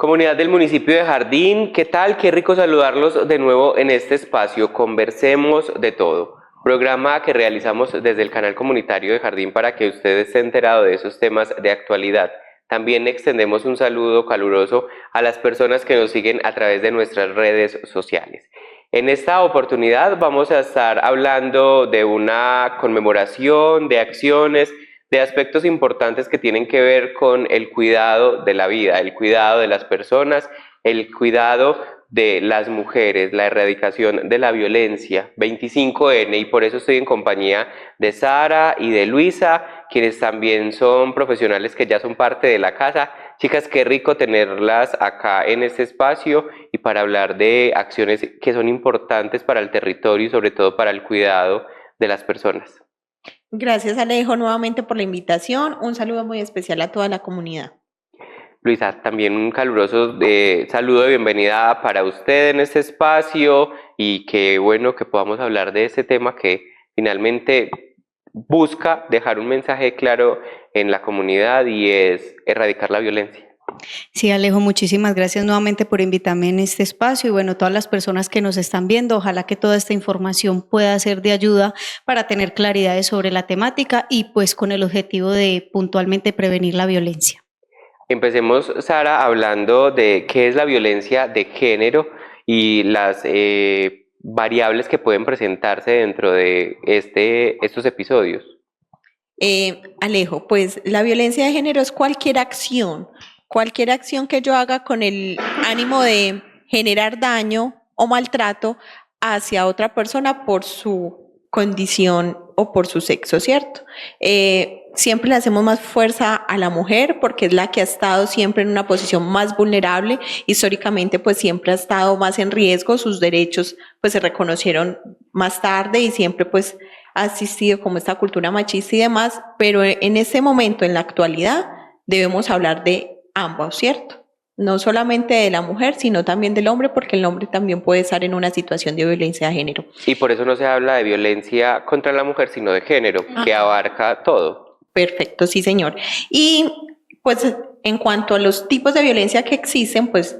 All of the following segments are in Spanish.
Comunidad del municipio de Jardín, ¿qué tal? Qué rico saludarlos de nuevo en este espacio. Conversemos de todo. Programa que realizamos desde el canal comunitario de Jardín para que usted esté enterado de esos temas de actualidad. También extendemos un saludo caluroso a las personas que nos siguen a través de nuestras redes sociales. En esta oportunidad vamos a estar hablando de una conmemoración, de acciones, de aspectos importantes que tienen que ver con el cuidado de la vida, el cuidado de las personas, el cuidado de las mujeres, la erradicación de la violencia, 25N, y por eso estoy en compañía de Sara y de Luisa, quienes también son profesionales que ya son parte de la casa. Chicas, qué rico tenerlas acá en este espacio y para hablar de acciones que son importantes para el territorio y sobre todo para el cuidado de las personas. Gracias, Alejo, nuevamente por la invitación. Un saludo muy especial a toda la comunidad. Luisa, también un caluroso saludo de bienvenida para usted en este espacio y qué bueno que podamos hablar de este tema que finalmente busca dejar un mensaje claro en la comunidad y es erradicar la violencia. Sí, Alejo, muchísimas gracias nuevamente por invitarme en este espacio y bueno, todas las personas que nos están viendo, ojalá que toda esta información pueda ser de ayuda para tener claridades sobre la temática y pues con el objetivo de puntualmente prevenir la violencia. Empecemos, Sara, hablando de qué es la violencia de género y las variables que pueden presentarse dentro de estos episodios. Alejo, pues la violencia de género es cualquier acción que yo haga con el ánimo de generar daño o maltrato hacia otra persona por su condición o por su sexo, ¿cierto? Siempre le hacemos más fuerza a la mujer porque es la que ha estado siempre en una posición más vulnerable. Históricamente, pues siempre ha estado más en riesgo, sus derechos pues se reconocieron más tarde y siempre pues ha existido como esta cultura machista y demás, pero en este momento, en la actualidad, debemos hablar de ambos, ¿cierto? No solamente de la mujer, sino también del hombre, porque el hombre también puede estar en una situación de violencia de género. Y por eso no se habla de violencia contra la mujer, sino de género, que abarca todo. Perfecto, sí, señor. Y pues en cuanto a los tipos de violencia que existen, pues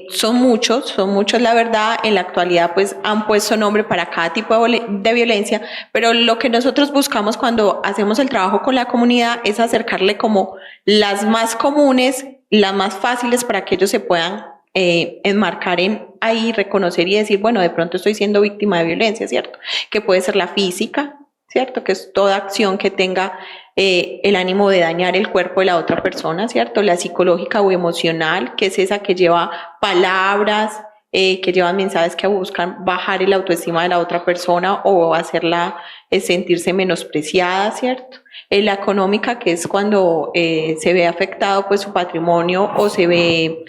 son muchos, la verdad. En la actualidad pues han puesto nombre para cada tipo de violencia, pero lo que nosotros buscamos cuando hacemos el trabajo con la comunidad es acercarle como las más comunes, las más fáciles para que ellos se puedan enmarcar en ahí, reconocer y decir, bueno, de pronto estoy siendo víctima de violencia, ¿cierto? Que puede ser la física, ¿cierto? Que es toda acción que tenga el ánimo de dañar el cuerpo de la otra persona, ¿cierto? La psicológica o emocional, que es esa que lleva palabras, que llevan mensajes que buscan bajar el autoestima de la otra persona o hacerla sentirse menospreciada, ¿cierto? La económica, que es cuando se ve afectado pues su patrimonio o se ve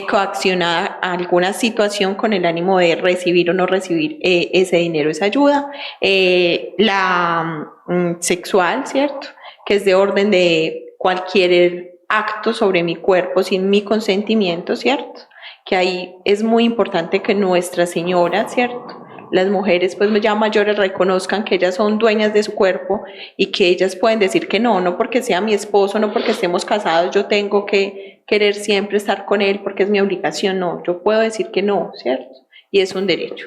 coaccionada alguna situación con el ánimo de recibir o no recibir ese dinero, esa ayuda. La sexual, ¿cierto? Que es de orden de cualquier acto sobre mi cuerpo sin mi consentimiento, ¿cierto? Que ahí es muy importante que nuestras señoras, ¿cierto? Las mujeres pues ya mayores reconozcan que ellas son dueñas de su cuerpo y que ellas pueden decir que no, no porque sea mi esposo, no porque estemos casados, yo tengo que querer siempre estar con él porque es mi obligación, no, yo puedo decir que no, ¿cierto? Y es un derecho.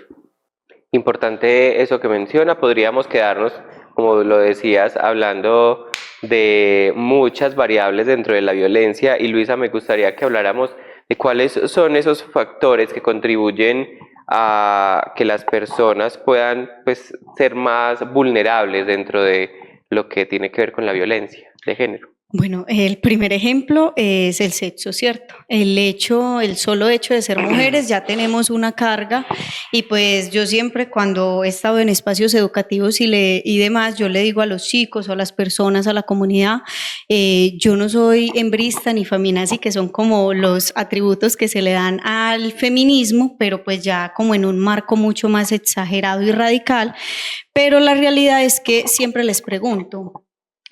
Importante eso que menciona, podríamos quedarnos, como lo decías, hablando de muchas variables dentro de la violencia y Luisa, me gustaría que habláramos de cuáles son esos factores que contribuyen a que las personas puedan pues, ser más vulnerables dentro de lo que tiene que ver con la violencia de género. Bueno, el primer ejemplo es el sexo, ¿cierto? El solo hecho de ser mujeres, ya tenemos una carga y pues yo siempre cuando he estado en espacios educativos y demás, yo le digo a los chicos o a las personas, a la comunidad, yo no soy hembrista ni feminazi, que son como los atributos que se le dan al feminismo, pero pues ya como en un marco mucho más exagerado y radical, pero la realidad es que siempre les pregunto,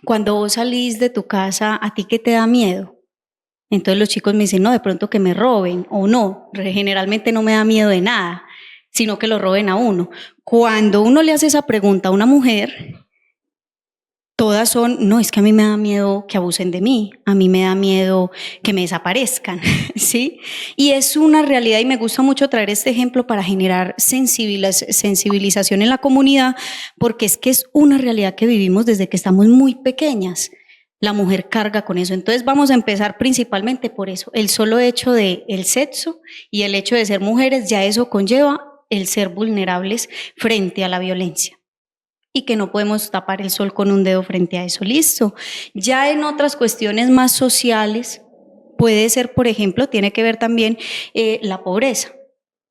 cuando vos salís de tu casa, ¿a ti qué te da miedo? Entonces los chicos me dicen, no, de pronto que me roben o no. Generalmente no me da miedo de nada, sino que lo roben a uno. Cuando uno le hace esa pregunta a una mujer, todas son, no, es que a mí me da miedo que abusen de mí, a mí me da miedo que me desaparezcan, ¿sí? Y es una realidad y me gusta mucho traer este ejemplo para generar sensibilización en la comunidad, porque es que es una realidad que vivimos desde que estamos muy pequeñas. La mujer carga con eso. Entonces vamos a empezar principalmente por eso. El solo hecho del sexo y el hecho de ser mujeres, ya eso conlleva el ser vulnerables frente a la violencia. Y que no podemos tapar el sol con un dedo frente a eso, listo. Ya en otras cuestiones más sociales, puede ser, por ejemplo, tiene que ver también la pobreza,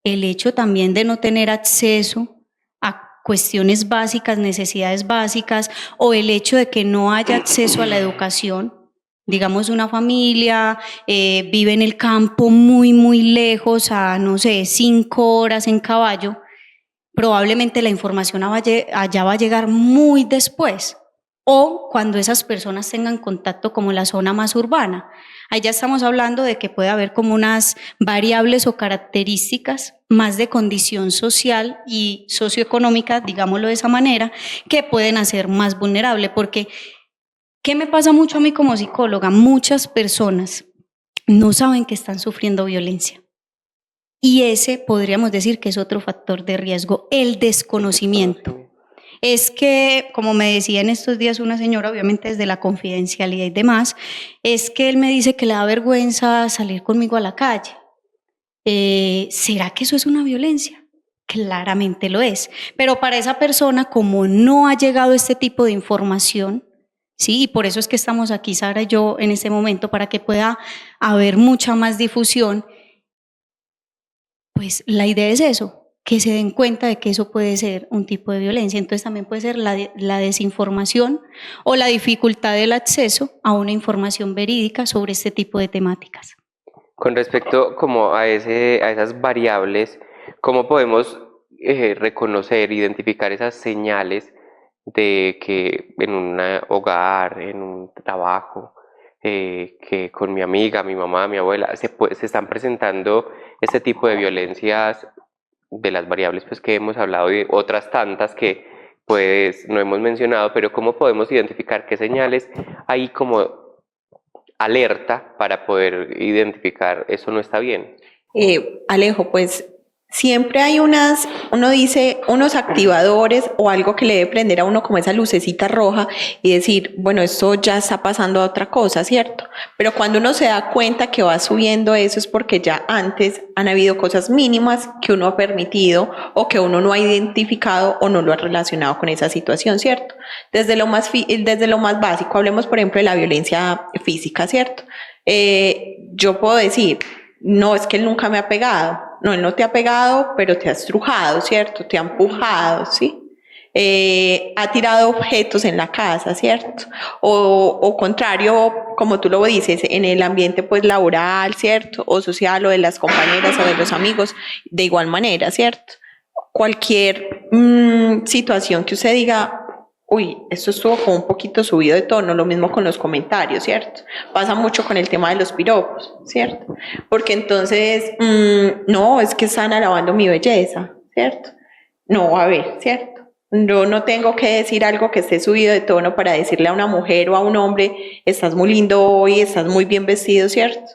el hecho también de no tener acceso a cuestiones básicas, necesidades básicas, o el hecho de que no haya acceso a la educación. Digamos, una familia vive en el campo muy lejos, a no sé, 5 horas en caballo, probablemente la información allá va a llegar muy después, o cuando esas personas tengan contacto como en la zona más urbana. Ahí ya estamos hablando de que puede haber como unas variables o características más de condición social y socioeconómica, digámoslo de esa manera, que pueden hacer más vulnerable, porque ¿qué me pasa mucho a mí como psicóloga? Muchas personas no saben que están sufriendo violencia. Y ese podríamos decir que es otro factor de riesgo, el desconocimiento. Es que, como me decía en estos días una señora, obviamente desde la confidencialidad y demás, es que él me dice que le da vergüenza salir conmigo a la calle. ¿Será que eso es una violencia? Claramente lo es. Pero para esa persona, como no ha llegado este tipo de información, ¿sí? Y por eso es que estamos aquí, Sara y yo, en este momento, para que pueda haber mucha más difusión. Pues la idea es eso, que se den cuenta de que eso puede ser un tipo de violencia. Entonces también puede ser la desinformación o la dificultad del acceso a una información verídica sobre este tipo de temáticas. Con respecto como a esas variables, ¿cómo podemos reconocer, identificar esas señales de que en un hogar, en un trabajo, que con mi amiga, mi mamá, mi abuela, se están presentando este tipo de violencias, de las variables pues que hemos hablado y otras tantas que pues no hemos mencionado, pero cómo podemos identificar qué señales hay como alerta para poder identificar eso no está bien? Alejo, pues siempre hay uno dice, unos activadores o algo que le debe prender a uno como esa lucecita roja y decir, bueno, esto ya está pasando a otra cosa, ¿cierto? Pero cuando uno se da cuenta que va subiendo eso es porque ya antes han habido cosas mínimas que uno ha permitido o que uno no ha identificado o no lo ha relacionado con esa situación, ¿cierto? Desde lo más básico, hablemos por ejemplo de la violencia física, ¿cierto? Yo puedo decir, no, es que él nunca me ha pegado. No, él no te ha pegado, pero te ha estrujado, ¿cierto? Te ha empujado, ¿sí? Ha tirado objetos en la casa, ¿cierto? O contrario, como tú lo dices, en el ambiente pues laboral, ¿cierto? O social, o de las compañeras o de los amigos, de igual manera, ¿cierto? Cualquier situación que usted diga, uy, esto estuvo como un poquito subido de tono, lo mismo con los comentarios, ¿cierto? Pasa mucho con el tema de los piropos, ¿cierto? Porque entonces, no, es que están alabando mi belleza, ¿cierto? No, a ver, ¿cierto? Yo no tengo que decir algo que esté subido de tono para decirle a una mujer o a un hombre, estás muy lindo hoy, estás muy bien vestido, ¿cierto?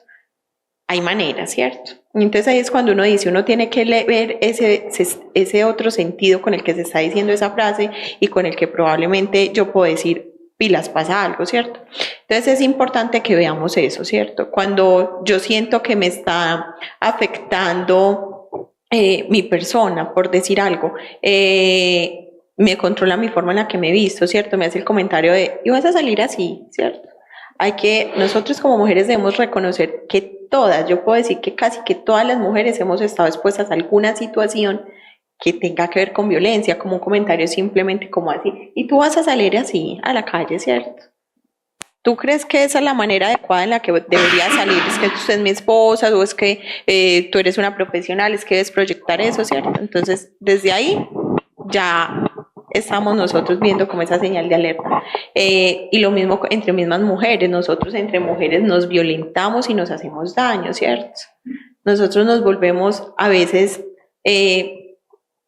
Hay maneras, ¿cierto? Entonces ahí es cuando uno dice, uno tiene que ver ese otro sentido con el que se está diciendo esa frase y con el que probablemente yo puedo decir, pilas, pasa algo, ¿cierto? Entonces es importante que veamos eso, ¿cierto? Cuando yo siento que me está afectando mi persona, por decir algo, me controla mi forma en la que me he visto, ¿cierto? Me hace el comentario de, y vas a salir así, ¿cierto? Nosotros como mujeres debemos reconocer que todas, yo puedo decir que casi que todas las mujeres hemos estado expuestas a alguna situación que tenga que ver con violencia, como un comentario simplemente como así, y tú vas a salir así a la calle, ¿cierto? ¿Tú crees que esa es la manera adecuada en la que debería salir? Es que usted es mi esposa, o es que tú eres una profesional, es que debes proyectar eso, ¿cierto? Entonces, desde ahí ya estamos nosotros viendo como esa señal de alerta. Y lo mismo entre mismas mujeres, nosotros entre mujeres nos violentamos y nos hacemos daño, ¿cierto? Nosotros nos volvemos a veces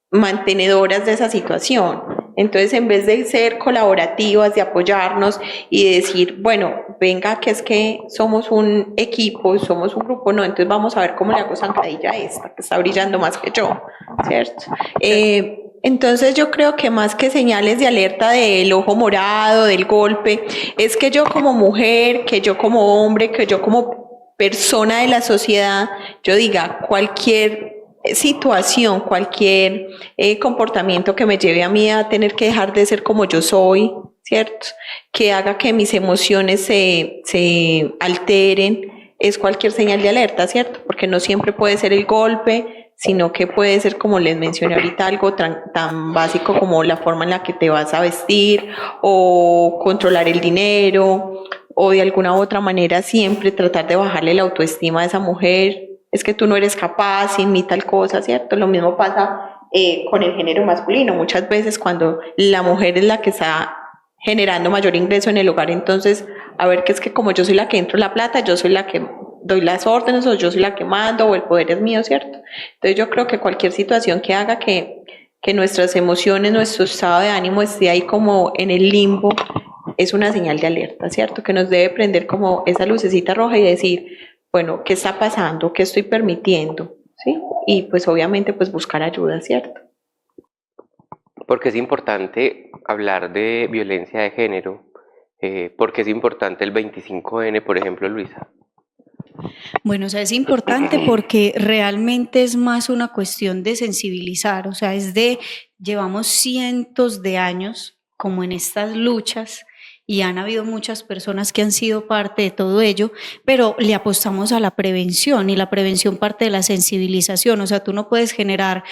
mantenedoras de esa situación. Entonces, en vez de ser colaborativas, de apoyarnos y decir, bueno, venga, que es que somos un equipo, somos un grupo, no, entonces vamos a ver cómo le hago zancadilla a esta, que está brillando más que yo, ¿cierto? Entonces yo creo que más que señales de alerta del ojo morado, del golpe, es que yo como mujer, que yo como hombre, que yo como persona de la sociedad, yo diga cualquier situación, cualquier comportamiento que me lleve a mí a tener que dejar de ser como yo soy, ¿cierto? Que haga que mis emociones se alteren, es cualquier señal de alerta, ¿cierto? Porque no siempre puede ser el golpe, sino que puede ser, como les mencioné ahorita, algo tan básico como la forma en la que te vas a vestir o controlar el dinero o de alguna u otra manera siempre tratar de bajarle la autoestima a esa mujer. Es que tú no eres capaz, sin mí tal cosa, ¿cierto? Lo mismo pasa con el género masculino. Muchas veces cuando la mujer es la que está generando mayor ingreso en el hogar, entonces, a ver, que es que como yo soy la que entro la plata, yo soy la que doy las órdenes o yo soy la que mando o el poder es mío, ¿cierto? Entonces yo creo que cualquier situación que haga que nuestras emociones, nuestro estado de ánimo esté ahí como en el limbo, es una señal de alerta, ¿cierto? Que nos debe prender como esa lucecita roja y decir, bueno, ¿qué está pasando? ¿Qué estoy permitiendo? ¿Sí? Y pues obviamente pues buscar ayuda, ¿cierto? Porque es importante hablar de violencia de género, porque es importante el 25N, por ejemplo, Luisa. Bueno, o sea, es importante porque realmente es más una cuestión de sensibilizar, o sea, llevamos cientos de años como en estas luchas y han habido muchas personas que han sido parte de todo ello, pero le apostamos a la prevención y la prevención parte de la sensibilización, o sea, tú no puedes generar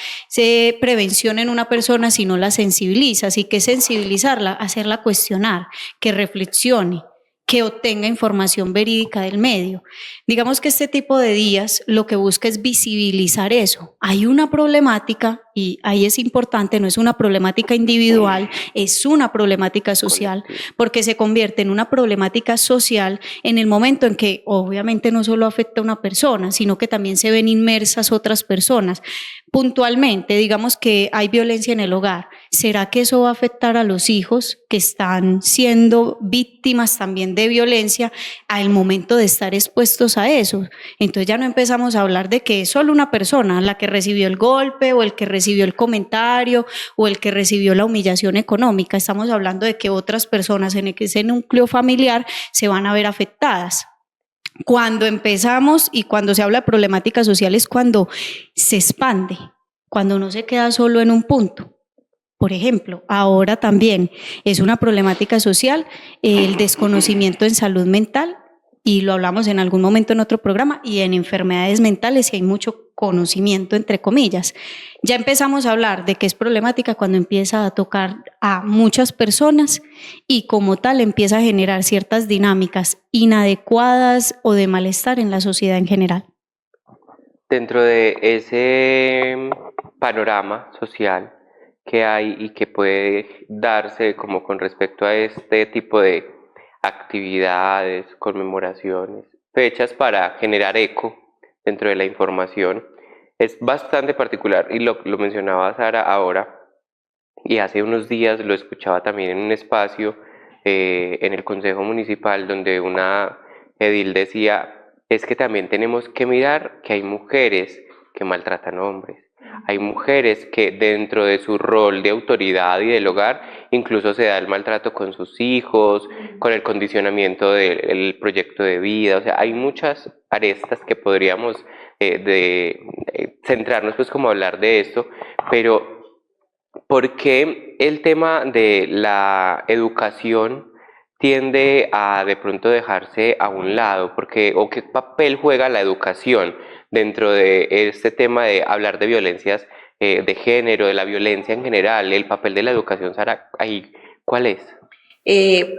prevención en una persona si no la sensibilizas. ¿Y qué sensibilizarla? Hacerla cuestionar, que reflexione, que obtenga información verídica del medio. Digamos que este tipo de días lo que busca es visibilizar eso. Hay una problemática y ahí es importante, no es una problemática individual, es una problemática social, porque se convierte en una problemática social en el momento en que obviamente no solo afecta a una persona, sino que también se ven inmersas otras personas. Puntualmente, digamos que hay violencia en el hogar. ¿Será que eso va a afectar a los hijos que están siendo víctimas también de violencia al momento de estar expuestos a eso? Entonces ya no empezamos a hablar de que es solo una persona la que recibió el golpe o el que recibió el comentario o el que recibió la humillación económica. Estamos hablando de que otras personas en ese núcleo familiar se van a ver afectadas. Cuando empezamos y cuando se habla de problemáticas sociales, cuando se expande, cuando no se queda solo en un punto. Por ejemplo, ahora también es una problemática social el desconocimiento en salud mental, y lo hablamos en algún momento en otro programa, y en enfermedades mentales, y hay mucho conocimiento, entre comillas. Ya empezamos a hablar de que es problemática cuando empieza a tocar a muchas personas y como tal empieza a generar ciertas dinámicas inadecuadas o de malestar en la sociedad en general. Dentro de ese panorama social que hay y que puede darse como con respecto a este tipo de actividades, conmemoraciones, fechas para generar eco dentro de la información, es bastante particular y lo mencionaba Sara ahora y hace unos días lo escuchaba también en un espacio en el Consejo Municipal donde una edil decía, es que también tenemos que mirar que hay mujeres que maltratan hombres. Hay mujeres que dentro de su rol de autoridad y del hogar incluso se da el maltrato con sus hijos, con el condicionamiento del proyecto de vida. O sea, hay muchas arestas que podríamos centrarnos pues como hablar de esto, pero ¿por qué el tema de la educación tiende a de pronto dejarse a un lado? ¿O qué papel juega la educación dentro de este tema de hablar de violencias de género, de la violencia en general? El papel de la educación, Sara, ahí, ¿cuál es?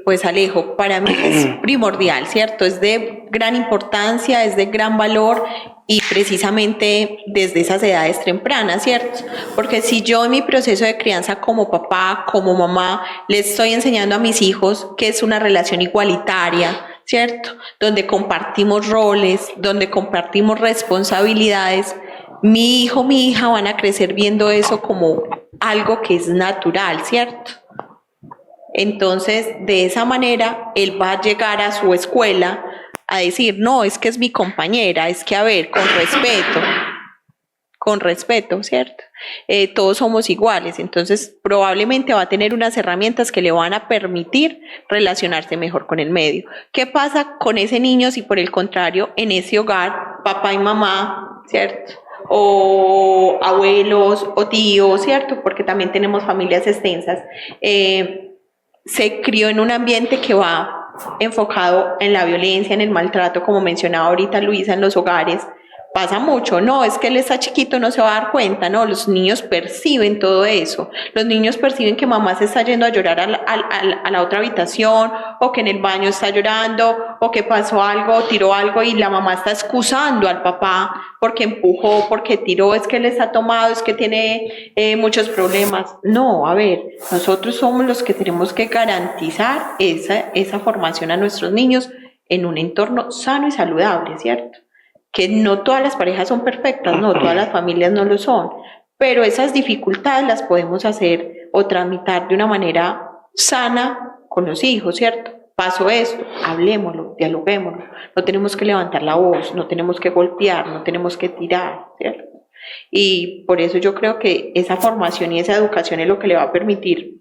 Pues Alejo, para mí es primordial, ¿cierto? Es de gran importancia, es de gran valor y precisamente desde esas edades tempranas, ¿cierto? Porque si yo en mi proceso de crianza como papá, como mamá, le estoy enseñando a mis hijos que es una relación igualitaria, ¿cierto? Donde compartimos roles, donde compartimos responsabilidades, mi hijo, mi hija van a crecer viendo eso como algo que es natural, ¿cierto? Entonces, de esa manera, él va a llegar a su escuela a decir, no, es que es mi compañera, es que, a ver, con respeto, ¿cierto? Todos somos iguales, entonces probablemente va a tener unas herramientas que le van a permitir relacionarse mejor con el medio. ¿Qué pasa con ese niño si por el contrario en ese hogar papá y mamá, ¿cierto? O abuelos o tíos, ¿cierto? Porque también tenemos familias extensas, se crió en un ambiente que va enfocado en la violencia, en el maltrato, como mencionaba ahorita Luisa, en los hogares. Pasa mucho, no, es que él está chiquito, no se va a dar cuenta, no, los niños perciben todo eso, los niños perciben que mamá se está yendo a llorar a la otra habitación, o que en el baño está llorando, o que pasó algo, tiró algo y la mamá está excusando al papá porque empujó, porque tiró, es que él está tomado, es que tiene muchos problemas. No, a ver, nosotros somos los que tenemos que garantizar esa formación a nuestros niños en un entorno sano y saludable, ¿cierto? Que no todas las parejas son perfectas, no, todas las familias no lo son, pero esas dificultades las podemos hacer o tramitar de una manera sana con los hijos, ¿cierto? Pasó esto, hablémoslo, dialoguémoslo, no tenemos que levantar la voz, no tenemos que golpear, no tenemos que tirar, ¿cierto? Y por eso yo creo que esa formación y esa educación es lo que le va a permitir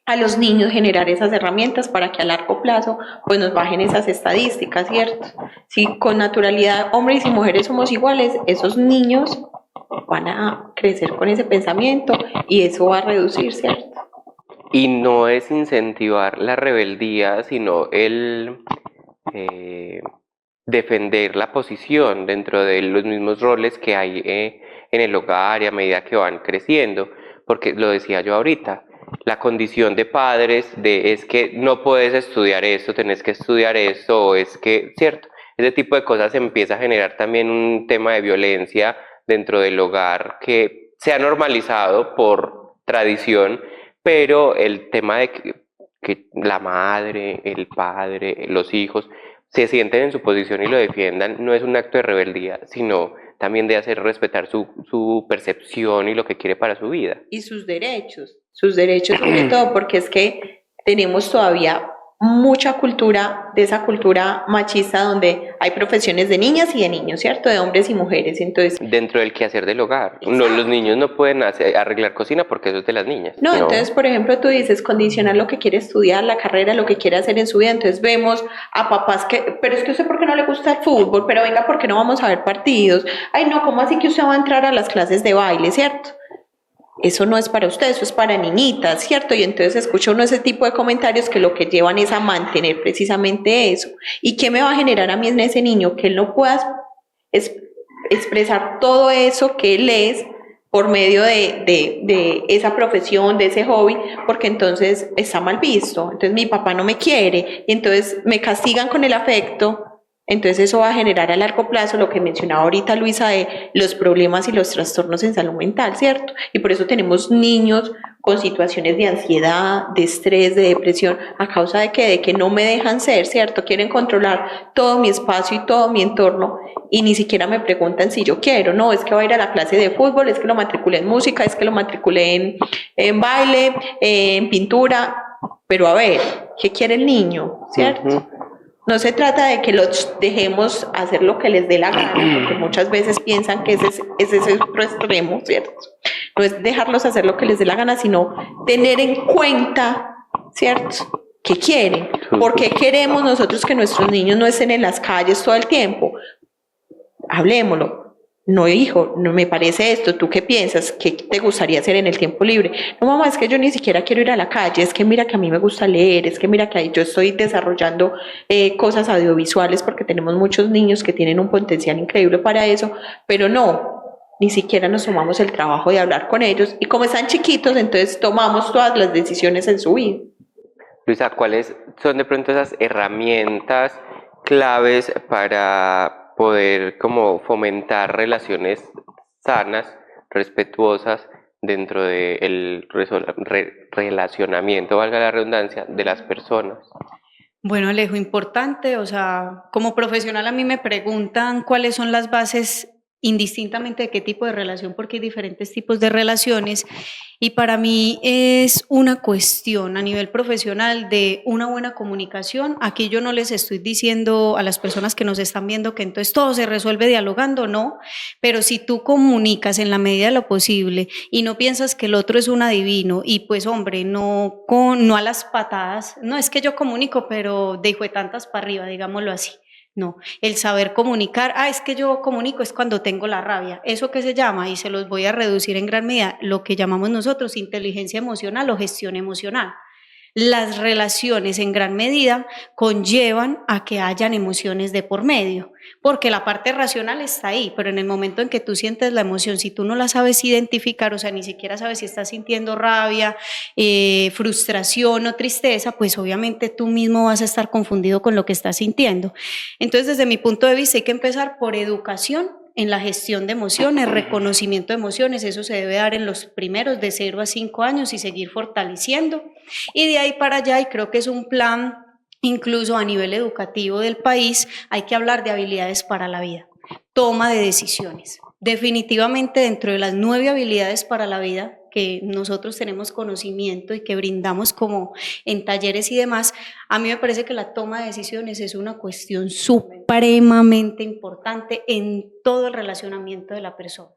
a los niños generar esas herramientas para que a largo plazo pues nos bajen esas estadísticas, ¿cierto? Si con naturalidad hombres y mujeres somos iguales, esos niños van a crecer con ese pensamiento y eso va a reducir, ¿cierto? Y no es incentivar la rebeldía, sino el defender la posición dentro de los mismos roles que hay en el hogar y a medida que van creciendo, porque lo decía yo ahorita, la condición de padres de es que no puedes estudiar esto, tenés que estudiar esto, o es que, cierto, ese tipo de cosas empieza a generar también un tema de violencia dentro del hogar que se ha normalizado por tradición, pero el tema de que la madre, el padre, los hijos se sienten en su posición y lo defiendan, no es un acto de rebeldía, sino también de hacer respetar su percepción y lo que quiere para su vida. Y sus derechos sobre todo, porque es que tenemos todavía mucha cultura, de esa cultura machista donde hay profesiones de niñas y de niños, ¿cierto? De hombres y mujeres, entonces... Dentro del quehacer del hogar. No, los niños no pueden arreglar cocina porque eso es de las niñas. No, entonces, por ejemplo, tú dices condicionar lo que quiere estudiar, la carrera, lo que quiere hacer en su vida, entonces vemos a papás que, pero es que usted por qué no le gusta el fútbol, pero venga, ¿por qué no vamos a ver partidos? Ay, no, ¿cómo así que usted va a entrar a las clases de baile, ¿cierto? Eso no es para usted, eso es para niñitas, ¿cierto? Y entonces escucha uno ese tipo de comentarios que lo que llevan es a mantener precisamente eso. ¿Y qué me va a generar a mí en ese niño? Que él no pueda expresar todo eso que él es por medio de esa profesión, de ese hobby, porque entonces está mal visto. Entonces mi papá no me quiere, y entonces me castigan con el afecto. Entonces eso va a generar a largo plazo lo que mencionaba ahorita Luisa de los problemas y los trastornos en salud mental, ¿cierto? Y por eso tenemos niños con situaciones de ansiedad, de estrés, de depresión, a causa de que no me dejan ser, ¿cierto? Quieren controlar todo mi espacio y todo mi entorno y ni siquiera me preguntan si yo quiero, no, es que va a ir a la clase de fútbol, es que lo matriculé en música, es que lo matriculé en baile, en pintura, pero a ver, ¿qué quiere el niño, ¿cierto? No se trata de que los dejemos hacer lo que les dé la gana, porque muchas veces piensan que ese es el otro extremo, ¿cierto? No es dejarlos hacer lo que les dé la gana, sino tener en cuenta, ¿cierto? ¿Qué quieren? ¿Por qué queremos nosotros que nuestros niños no estén en las calles todo el tiempo? Hablémoslo. No, hijo, no me parece esto, ¿tú qué piensas? ¿Qué te gustaría hacer en el tiempo libre? No, mamá, es que yo ni siquiera quiero ir a la calle, es que mira que a mí me gusta leer, es que mira que yo estoy desarrollando cosas audiovisuales porque tenemos muchos niños que tienen un potencial increíble para eso, pero no, ni siquiera nos tomamos el trabajo de hablar con ellos y como están chiquitos, entonces tomamos todas las decisiones en su vida. Luisa, ¿cuáles son de pronto esas herramientas claves para poder como fomentar relaciones sanas, respetuosas dentro del relacionamiento, valga la redundancia, de las personas? Bueno, Alejo, importante, o sea, como profesional a mí me preguntan cuáles son las bases indistintamente de qué tipo de relación, porque hay diferentes tipos de relaciones, y para mí es una cuestión a nivel profesional de una buena comunicación. Aquí yo no les estoy diciendo a las personas que nos están viendo que entonces todo se resuelve dialogando, no, pero si tú comunicas en la medida de lo posible y no piensas que el otro es un adivino y pues hombre, no a las patadas, no es que yo comunico, pero de hijo de tantas para arriba, digámoslo así. No, el saber comunicar, es que yo comunico es cuando tengo la rabia. ¿Eso qué se llama? Y se los voy a reducir en gran medida, lo que llamamos nosotros inteligencia emocional o gestión emocional. Las relaciones en gran medida conllevan a que hayan emociones de por medio, porque la parte racional está ahí, pero en el momento en que tú sientes la emoción, si tú no la sabes identificar, o sea, ni siquiera sabes si estás sintiendo rabia, frustración o tristeza, pues obviamente tú mismo vas a estar confundido con lo que estás sintiendo. Entonces, desde mi punto de vista, hay que empezar por educación en la gestión de emociones, reconocimiento de emociones, eso se debe dar en los primeros de 0 a 5 años y seguir fortaleciendo. Y de ahí para allá, y creo que es un plan incluso a nivel educativo del país, hay que hablar de habilidades para la vida, toma de decisiones. Definitivamente dentro de las 9 habilidades para la vida que nosotros tenemos conocimiento y que brindamos como en talleres y demás, a mí me parece que la toma de decisiones es una cuestión supremamente importante en todo el relacionamiento de la persona.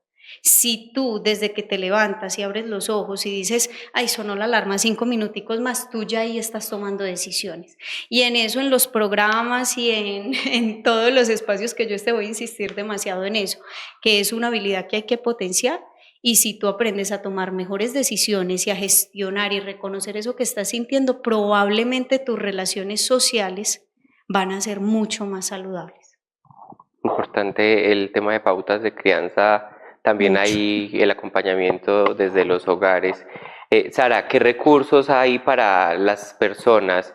Si tú desde que te levantas y abres los ojos y dices, ay, sonó la alarma, 5 minuticos más, tú ya ahí estás tomando decisiones. Y en eso, en los programas y en todos los espacios que yo te voy a insistir demasiado en eso, que es una habilidad que hay que potenciar. Y si tú aprendes a tomar mejores decisiones y a gestionar y reconocer eso que estás sintiendo, probablemente tus relaciones sociales van a ser mucho más saludables. Importante el tema de pautas de crianza, también Mucho. hay el acompañamiento desde los hogares. Sara, ¿qué recursos hay para las personas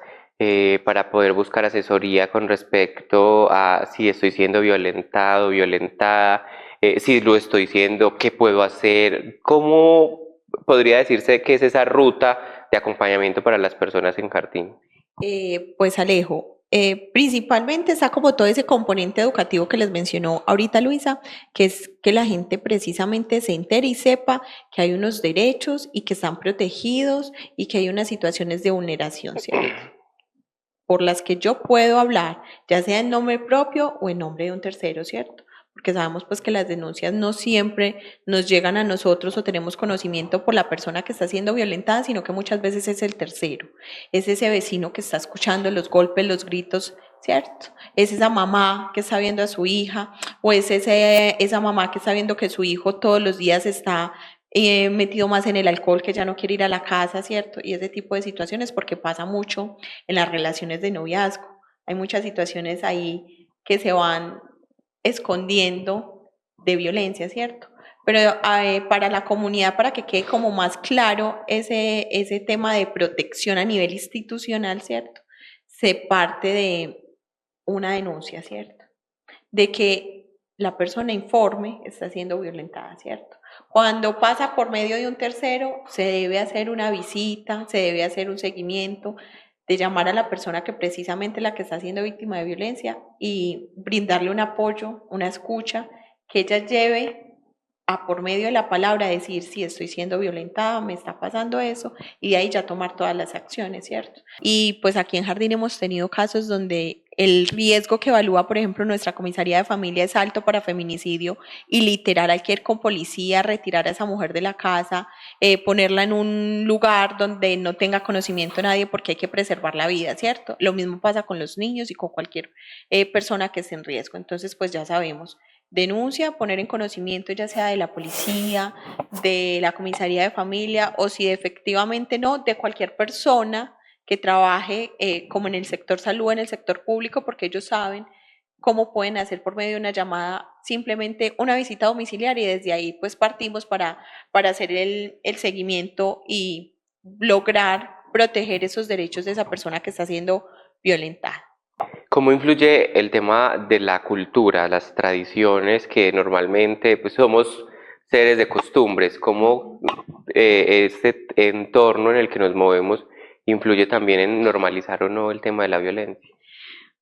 para poder buscar asesoría con respecto a si estoy siendo violentado, violentada, si lo estoy siendo, qué puedo hacer? ¿Cómo podría decirse que es esa ruta de acompañamiento para las personas en Jardín? Pues Alejo, principalmente está como todo ese componente educativo que les mencionó ahorita Luisa, que es que la gente precisamente se entere y sepa que hay unos derechos y que están protegidos y que hay unas situaciones de vulneración, ¿cierto? Por las que yo puedo hablar, ya sea en nombre propio o en nombre de un tercero, ¿cierto? Porque sabemos pues que las denuncias no siempre nos llegan a nosotros o tenemos conocimiento por la persona que está siendo violentada, sino que muchas veces es el tercero, es ese vecino que está escuchando los golpes, los gritos, ¿cierto? Es esa mamá que está viendo a su hija o es esa mamá que está viendo que su hijo todos los días está metido más en el alcohol, que ya no quiere ir a la casa, ¿cierto? Y ese tipo de situaciones porque pasa mucho en las relaciones de noviazgo. Hay muchas situaciones ahí que se van escondiendo de violencia, ¿cierto? Pero para la comunidad, para que quede como más claro ese tema de protección a nivel institucional, ¿cierto? Se parte de una denuncia, ¿cierto? De que la persona informe está siendo violentada, ¿cierto? Cuando pasa por medio de un tercero, se debe hacer una visita, se debe hacer un seguimiento, de llamar a la persona que precisamente la que está siendo víctima de violencia y brindarle un apoyo, una escucha, que ella lleve a por medio de la palabra decir si estoy siendo violentada, me está pasando eso, y de ahí ya tomar todas las acciones, ¿cierto? Y pues aquí en Jardín hemos tenido casos donde el riesgo que evalúa, por ejemplo, nuestra comisaría de familia es alto para feminicidio y literal hay que ir con policía, retirar a esa mujer de la casa, ponerla en un lugar donde no tenga conocimiento nadie porque hay que preservar la vida, ¿cierto? Lo mismo pasa con los niños y con cualquier persona que esté en riesgo. Entonces, pues ya sabemos, denuncia, poner en conocimiento ya sea de la policía, de la comisaría de familia o si efectivamente no, de cualquier persona que trabaje como en el sector salud, en el sector público, porque ellos saben cómo pueden hacer por medio de una llamada simplemente una visita domiciliaria y desde ahí pues partimos para hacer el seguimiento y lograr proteger esos derechos de esa persona que está siendo violentada. ¿Cómo influye el tema de la cultura, las tradiciones que normalmente pues somos seres de costumbres? ¿Cómo este entorno en el que nos movemos influye también en normalizar o no el tema de la violencia?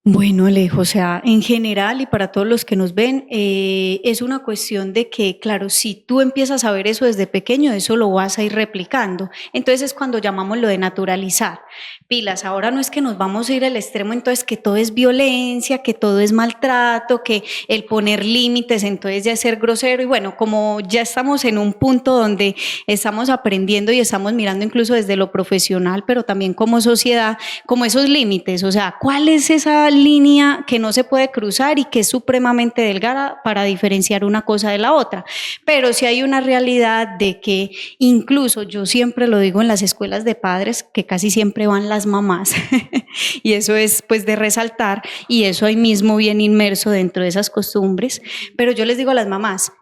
Bueno, Alejo, o sea, en general y para todos los que nos ven, es una cuestión de que, claro, si tú empiezas a ver eso desde pequeño, eso lo vas a ir replicando. Entonces es cuando llamamos lo de naturalizar. Pilas, ahora no es que nos vamos a ir al extremo, entonces que todo es violencia, que todo es maltrato, que el poner límites, entonces ya es ser grosero. Y bueno, como ya estamos en un punto donde estamos aprendiendo y estamos mirando incluso desde lo profesional, pero también como sociedad, como esos límites, o sea, ¿cuál es esa línea que no se puede cruzar y que es supremamente delgada para diferenciar una cosa de la otra? Pero sí hay una realidad de que incluso yo siempre lo digo en las escuelas de padres, que casi siempre van las mamás, y eso es pues de resaltar, y eso ahí mismo bien inmerso dentro de esas costumbres, pero yo les digo a las mamás,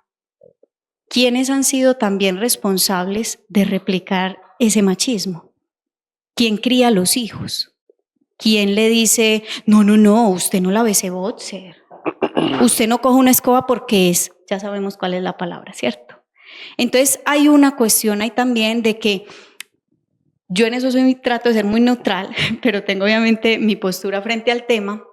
¿quiénes han sido también responsables de replicar ese machismo? ¿Quién cría a los hijos? ¿Quién le dice, no, no, no, usted no la bese boxer, usted no coge una escoba porque es, ya sabemos cuál es la palabra, ¿cierto? Entonces hay una cuestión ahí también de que yo en eso trato de ser muy neutral, pero tengo obviamente mi postura frente al tema,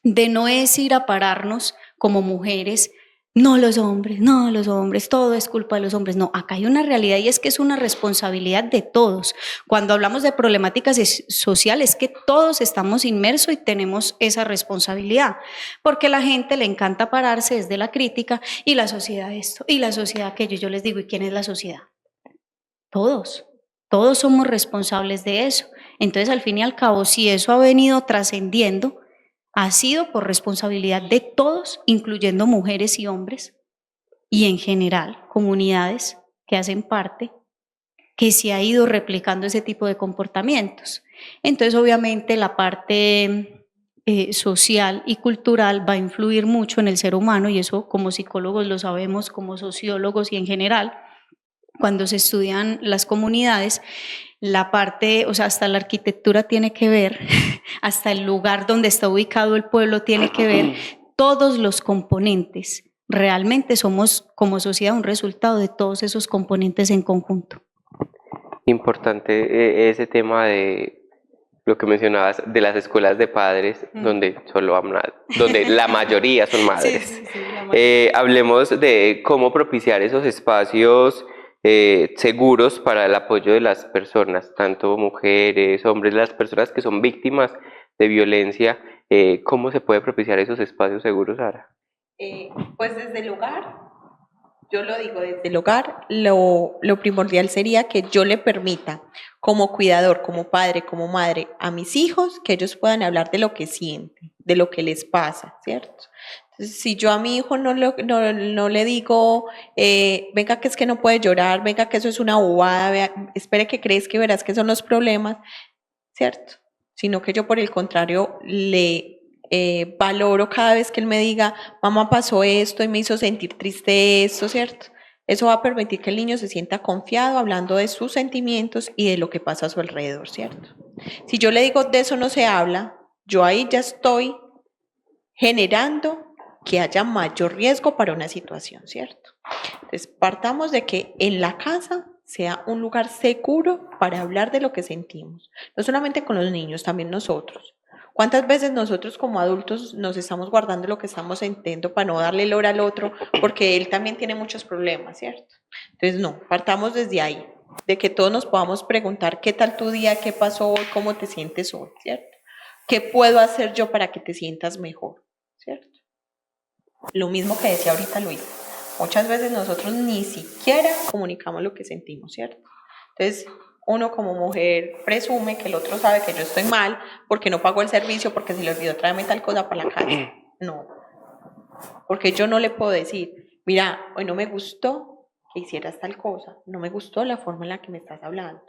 de no es ir a pararnos como mujeres, no los hombres, todo es culpa de los hombres. No, acá hay una realidad y es que es una responsabilidad de todos. Cuando hablamos de problemáticas sociales, es que todos estamos inmersos y tenemos esa responsabilidad, porque a la gente le encanta pararse desde la crítica y la sociedad esto y la sociedad aquello. Yo les digo, ¿y quién es la sociedad? Todos. Todos somos responsables de eso. Entonces, al fin y al cabo, si eso ha venido trascendiendo, ha sido por responsabilidad de todos, incluyendo mujeres y hombres, y en general comunidades que hacen parte, que se ha ido replicando ese tipo de comportamientos. Entonces, obviamente, la parte social y cultural va a influir mucho en el ser humano, y eso como psicólogos lo sabemos, como sociólogos y en general, cuando se estudian las comunidades, la parte, o sea, hasta la arquitectura tiene que ver, hasta el lugar donde está ubicado el pueblo tiene que ver, todos los componentes. Realmente somos como sociedad un resultado de todos esos componentes en conjunto. Importante ese tema de lo que mencionabas de las escuelas de padres, donde solo donde la mayoría son madres. Sí, la mayoría. Hablemos de cómo propiciar esos espacios seguros para el apoyo de las personas, tanto mujeres, hombres, las personas que son víctimas de violencia. ¿Cómo se puede propiciar esos espacios seguros, Sara? Pues desde el hogar, yo lo digo desde el hogar, lo primordial sería que yo le permita como cuidador, como padre, como madre a mis hijos que ellos puedan hablar de lo que sienten, de lo que les pasa, ¿cierto? Entonces, si yo a mi hijo no le digo, venga que es que no puede llorar, venga que eso es una bobada, espere que crees que verás que son los problemas, ¿cierto? Sino que yo por el contrario le valoro cada vez que él me diga, mamá pasó esto y me hizo sentir triste esto, ¿cierto? Eso va a permitir que el niño se sienta confiado hablando de sus sentimientos y de lo que pasa a su alrededor, ¿cierto? Si yo le digo de eso no se habla, yo ahí ya estoy generando que haya mayor riesgo para una situación, ¿cierto? Entonces, partamos de que en la casa sea un lugar seguro para hablar de lo que sentimos, no solamente con los niños, también nosotros. ¿Cuántas veces nosotros como adultos nos estamos guardando lo que estamos sintiendo para no darle el hora al otro? Porque él también tiene muchos problemas, ¿cierto? Entonces, no, partamos desde ahí, de que todos nos podamos preguntar qué tal tu día, qué pasó hoy, cómo te sientes hoy, ¿cierto? ¿Qué puedo hacer yo para que te sientas mejor? ¿Cierto? Lo mismo que decía ahorita Luis. Muchas veces nosotros ni siquiera comunicamos lo que sentimos, ¿cierto? Entonces, uno como mujer presume que el otro sabe que yo estoy mal porque no pagó el servicio, porque se le olvidó traerme tal cosa para la casa. No. Porque yo no le puedo decir, mira, hoy no me gustó que hicieras tal cosa, no me gustó la forma en la que me estás hablando.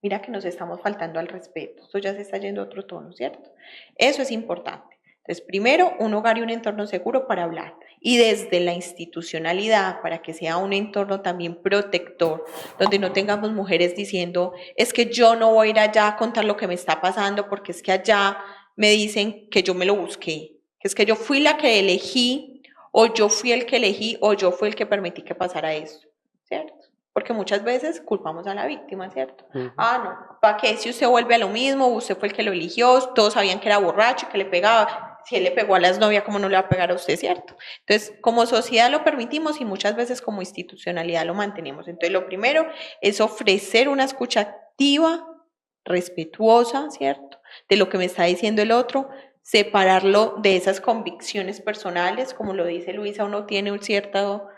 Mira que nos estamos faltando al respeto, esto ya se está yendo a otro tono, ¿cierto? Eso es importante. Entonces, primero, un hogar y un entorno seguro para hablar. Y desde la institucionalidad, para que sea un entorno también protector, donde no tengamos mujeres diciendo, es que yo no voy a ir allá a contar lo que me está pasando, porque es que allá me dicen que yo me lo busqué, que es que yo fui la que elegí, o yo fui el que elegí, o yo fui el que permití que pasara eso, ¿cierto? Porque muchas veces culpamos a la víctima, ¿cierto? Ah, no, ¿para qué? Si usted vuelve a lo mismo, usted fue el que lo eligió, todos sabían que era borracho, que le pegaba. si él le pegó a la exnovia, ¿cómo no le va a pegar a usted, cierto? Entonces, como sociedad lo permitimos y muchas veces como institucionalidad lo mantenemos. Entonces, lo primero es ofrecer una escucha activa, respetuosa, ¿cierto? De lo que me está diciendo el otro, separarlo de esas convicciones personales, como lo dice Luisa, uno tiene un cierto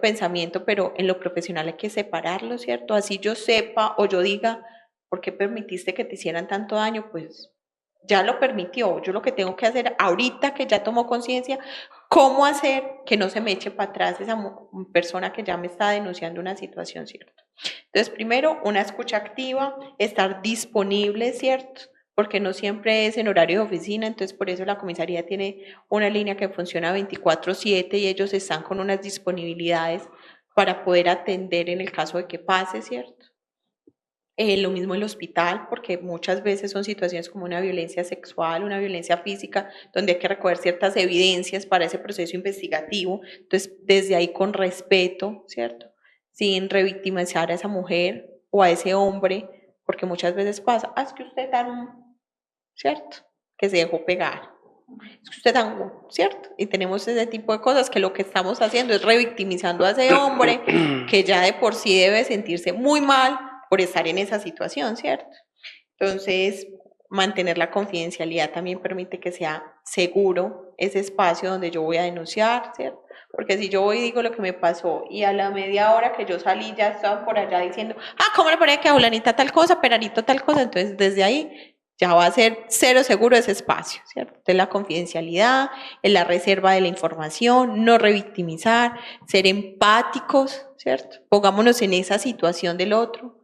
pensamiento, pero en lo profesional hay que separarlo, ¿cierto? Así yo sepa o yo diga, ¿por qué permitiste que te hicieran tanto daño? Pues ya lo permitió. Yo lo que tengo que hacer ahorita que ya tomó conciencia, ¿cómo hacer que no se me eche para atrás esa persona que ya me está denunciando una situación, ¿cierto? Entonces, primero, una escucha activa, estar disponible, ¿cierto? Porque no siempre es en horario de oficina, entonces por eso la comisaría tiene una línea que funciona 24/7 y ellos están con unas disponibilidades para poder atender en el caso de que pase, ¿cierto? Lo mismo el hospital, porque muchas veces son situaciones como una violencia sexual, una violencia física, donde hay que recoger ciertas evidencias para ese proceso investigativo. Entonces, desde ahí con respeto, ¿cierto? Sin revictimizar a esa mujer o a ese hombre, porque muchas veces pasa, es que usted tan, ¿cierto? Que se dejó pegar. Es que usted tan, ¿cierto? Y tenemos ese tipo de cosas que lo que estamos haciendo es revictimizando a ese hombre que ya de por sí debe sentirse muy mal por estar en esa situación, ¿cierto? Entonces, mantener la confidencialidad también permite que sea seguro ese espacio donde yo voy a denunciar, ¿cierto? Porque si yo voy y digo lo que me pasó y a la media hora que yo salí ya estaban por allá diciendo, ¿cómo le parece que a Julanita tal cosa, Peranito tal cosa? Entonces, desde ahí ya va a ser cero seguro ese espacio, ¿cierto? Entonces, la confidencialidad, la reserva de la información, no revictimizar, ser empáticos, ¿cierto? Pongámonos en esa situación del otro.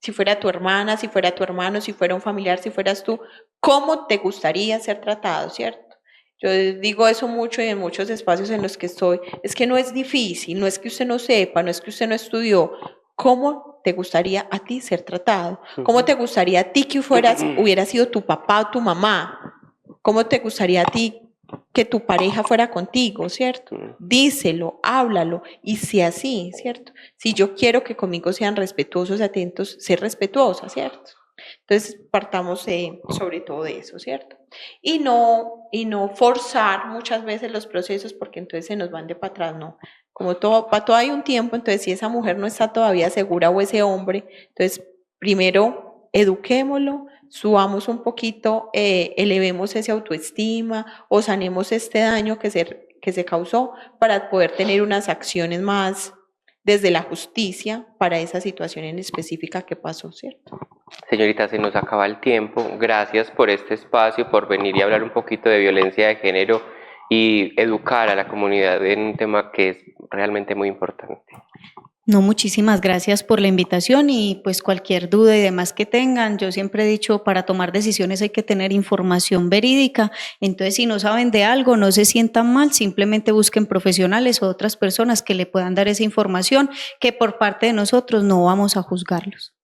Si fuera tu hermana, si fuera tu hermano, si fuera un familiar, si fueras tú, ¿cómo te gustaría ser tratado, cierto? Yo digo eso mucho y en muchos espacios en los que estoy. Es que no es difícil, no es que usted no sepa, no es que usted no estudió. ¿Cómo te gustaría a ti ser tratado? ¿Cómo te gustaría a ti que hubiera sido tu papá o tu mamá? ¿Cómo te gustaría a ti que tu pareja fuera contigo, ¿cierto? Díselo, háblalo, y si así, ¿cierto? Si yo quiero que conmigo sean respetuosos, atentos, ser respetuosa, ¿cierto? Entonces, partamos sobre todo de eso, ¿cierto? Y no forzar muchas veces los procesos porque entonces se nos van de para atrás, ¿no? Como todo, para todo hay un tiempo, entonces si esa mujer no está todavía segura o ese hombre, entonces primero eduquémoslo, subamos un poquito, elevemos esa autoestima o sanemos este daño que se causó para poder tener unas acciones más desde la justicia para esa situación en específica que pasó, ¿cierto? Señorita, se nos acaba el tiempo. Gracias por este espacio, por venir y hablar un poquito de violencia de género y educar a la comunidad en un tema que es realmente muy importante. No, muchísimas gracias por la invitación y pues cualquier duda y demás que tengan, yo siempre he dicho, para tomar decisiones hay que tener información verídica, entonces si no saben de algo, no se sientan mal, simplemente busquen profesionales o otras personas que le puedan dar esa información, que por parte de nosotros no vamos a juzgarlos.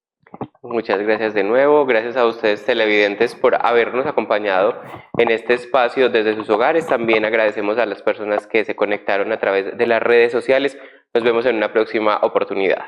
Muchas gracias de nuevo, gracias a ustedes televidentes por habernos acompañado en este espacio desde sus hogares. También agradecemos a las personas que se conectaron a través de las redes sociales. Nos vemos en una próxima oportunidad.